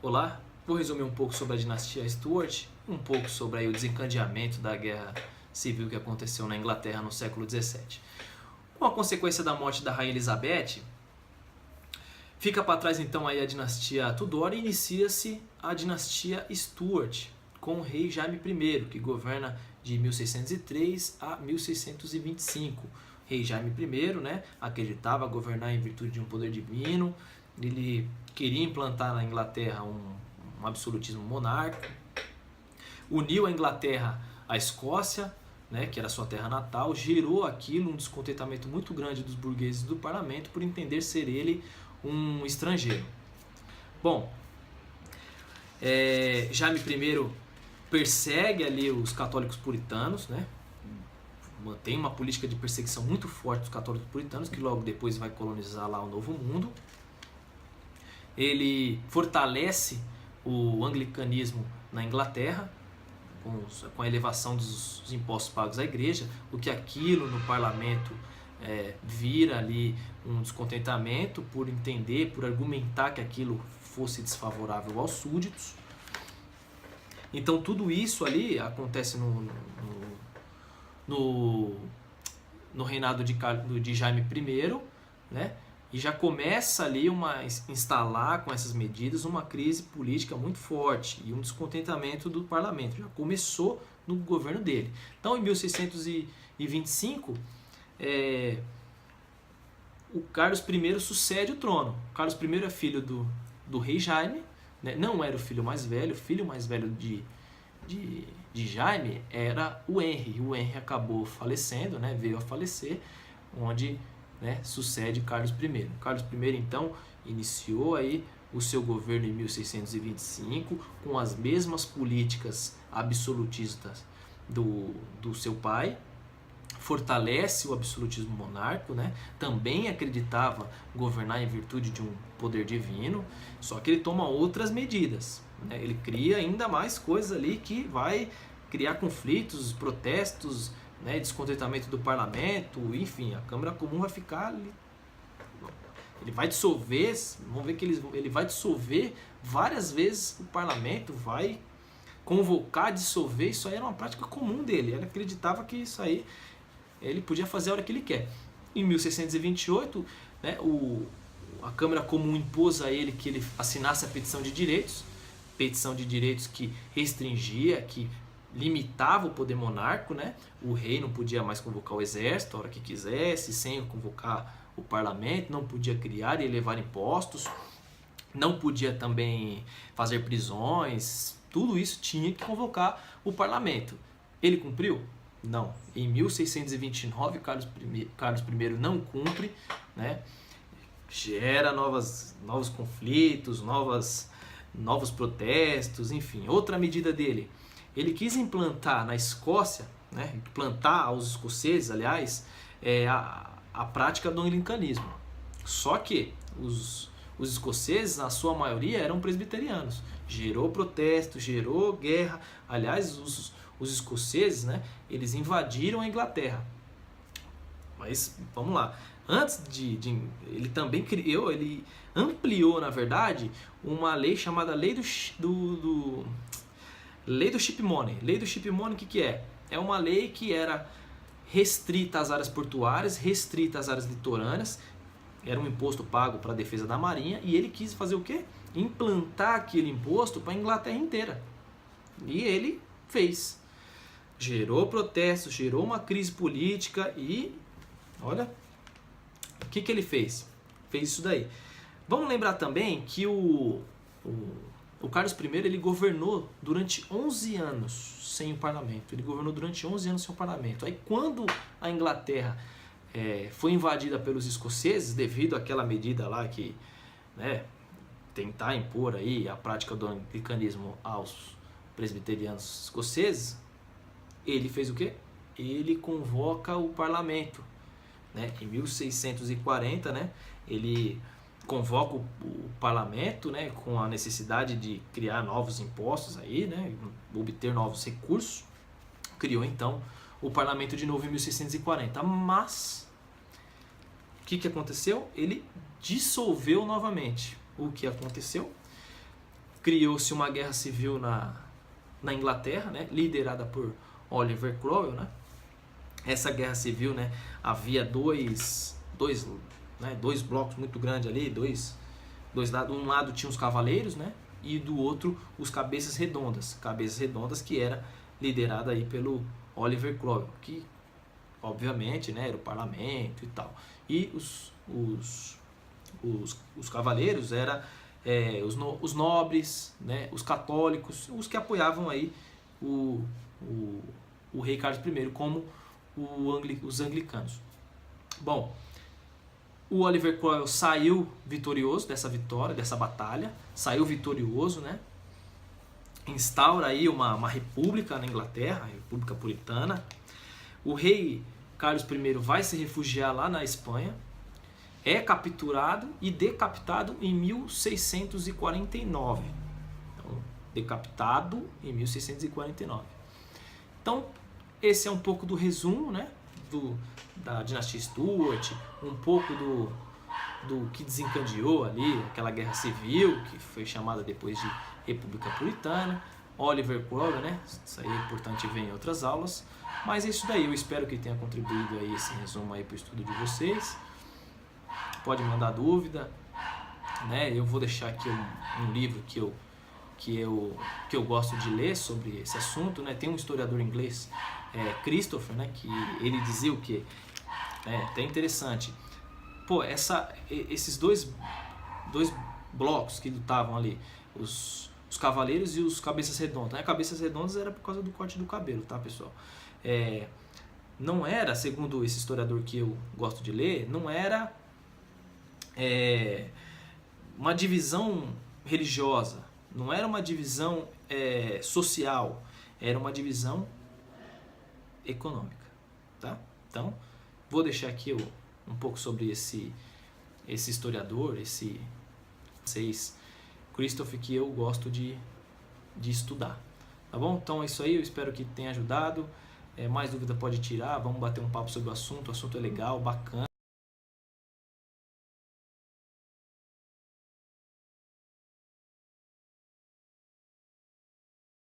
Olá, vou resumir um pouco sobre a dinastia Stuart, um pouco sobre aí o desencadeamento da guerra civil que aconteceu na Inglaterra no século XVII. Com a consequência da morte da rainha Elizabeth, fica para trás então aí a dinastia Tudor e inicia-se a dinastia Stuart, com o rei Jaime I, que governa de 1603 a 1625. Rei Jaime I, né, acreditava governar em virtude de um poder divino. Ele queria implantar na Inglaterra um absolutismo monárquico, uniu a Inglaterra à Escócia, né, que era sua terra natal, gerou aquilo um descontentamento muito grande dos burgueses do parlamento por entender ser ele um estrangeiro. Bom, Jaime I persegue ali os católicos puritanos, né, mantém uma política de perseguição muito forte dos católicos puritanos, que logo depois vai colonizar lá o Novo Mundo. Ele fortalece o anglicanismo na Inglaterra, com a elevação dos impostos pagos à igreja, o que aquilo no parlamento vira ali um descontentamento por entender, por argumentar que aquilo fosse desfavorável aos súditos. Então tudo isso ali acontece no reinado de Jaime I, né? E já começa ali instalar com essas medidas uma crise política muito forte e um descontentamento do parlamento. Já começou no governo dele. Então, em 1625, o Carlos I sucede o trono. O Carlos I é filho do rei Jaime, né? Não era o filho mais velho de Jaime era o Henry. O Henry acabou falecendo, né? Veio a falecer, onde sucede Carlos I. Carlos I, então, iniciou aí o seu governo em 1625 com as mesmas políticas absolutistas do seu pai, fortalece o absolutismo monárquico, né? Também acreditava governar em virtude de um poder divino, só que ele toma outras medidas, né? Ele cria ainda mais coisas ali que vai criar conflitos, protestos, né, descontentamento do parlamento, enfim, a Câmara Comum vai ficar ali. Ele vai dissolver, vamos ver que ele vai dissolver várias vezes o parlamento, vai convocar, dissolver. Isso aí era uma prática comum dele. Ele acreditava que isso aí ele podia fazer a hora que ele quer. Em 1628, né, a Câmara Comum impôs a ele que ele assinasse a petição de direitos que restringia, que limitava o poder monárquico, né? O rei não podia mais convocar o exército a hora que quisesse, sem convocar o parlamento, não podia criar e elevar impostos, não podia também fazer prisões, tudo isso tinha que convocar o parlamento. Ele cumpriu? Não. Em 1629, Carlos I não cumpre, né? Gera novos conflitos, novos protestos, enfim. Outra medida dele, ele quis implantar na Escócia, né, implantar aos escoceses, aliás, a prática do anglicanismo. Só que os escoceses, na sua maioria, eram presbiterianos. Gerou protesto, gerou guerra. Aliás, os escoceses, né, eles invadiram a Inglaterra. Mas, vamos lá. Antes ele também criou, ele ampliou, na verdade, uma lei chamada Lei do Ship Money. Lei do Ship Money, o que é? É uma lei que era restrita às áreas portuárias, restrita às áreas litorâneas, era um imposto pago para a defesa da marinha, e ele quis fazer o quê? Implantar aquele imposto para a Inglaterra inteira. E ele fez. Gerou protestos, gerou uma crise política e, olha, o que ele fez? Fez isso daí. Vamos lembrar também que o Carlos I, ele governou durante 11 anos sem o parlamento. Ele governou durante 11 anos sem o parlamento. Aí quando a Inglaterra foi invadida pelos escoceses, devido àquela medida lá que, né, tentar impor aí a prática do anglicanismo aos presbiterianos escoceses, ele fez o quê? Ele convoca o parlamento, né? Em 1640, né, ele convoca o parlamento, né, com a necessidade de criar novos impostos aí, né, obter novos recursos. Criou então o parlamento de novo em 1640. Mas o que aconteceu? Ele dissolveu novamente. O que aconteceu? criou-se uma guerra civil na Inglaterra, né, liderada por Oliver Cromwell, né. Essa guerra civil, né, havia dois blocos muito grandes ali, dois lados. Um lado tinha os cavaleiros, né, e do outro os cabeças redondas que era liderada aí pelo Oliver Cromwell, que obviamente, né, era o parlamento e tal. E os cavaleiros eram os nobres, né, os católicos, os que apoiavam aí o rei Carlos I, como os anglicanos. Bom, o Oliver Cromwell saiu vitorioso dessa vitória, dessa batalha, saiu vitorioso, né? Instaura aí uma república na Inglaterra, a República Puritana. O rei Carlos I vai se refugiar lá na Espanha, é capturado e decapitado em 1649. Então, decapitado em 1649. Então, esse é um pouco do resumo, né, da dinastia Stuart, um pouco do que desencadeou ali aquela guerra civil, que foi chamada depois de República Puritana. Oliver Cromwell, né, isso aí é importante ver em outras aulas. Mas é isso daí, eu espero que tenha contribuído aí esse resumo aí para o estudo de vocês. Pode mandar dúvida, né? Eu vou deixar aqui um livro que eu gosto de ler sobre esse assunto, né? Tem um historiador inglês, Christopher, né? Que ele dizia o quê? Até interessante. Pô, esses dois blocos que lutavam ali, os cavaleiros e os cabeças redondas, né? Cabeças redondas era por causa do corte do cabelo, tá, pessoal? Não era, segundo esse historiador que eu gosto de ler, não era uma divisão religiosa, não era uma divisão social, era uma divisão econômica, tá? Então, vou deixar aqui um pouco sobre esse historiador, Christopher, que eu gosto de estudar, tá bom? Então é isso aí, eu espero que tenha ajudado. Mais dúvida pode tirar, vamos bater um papo sobre o assunto é legal, bacana.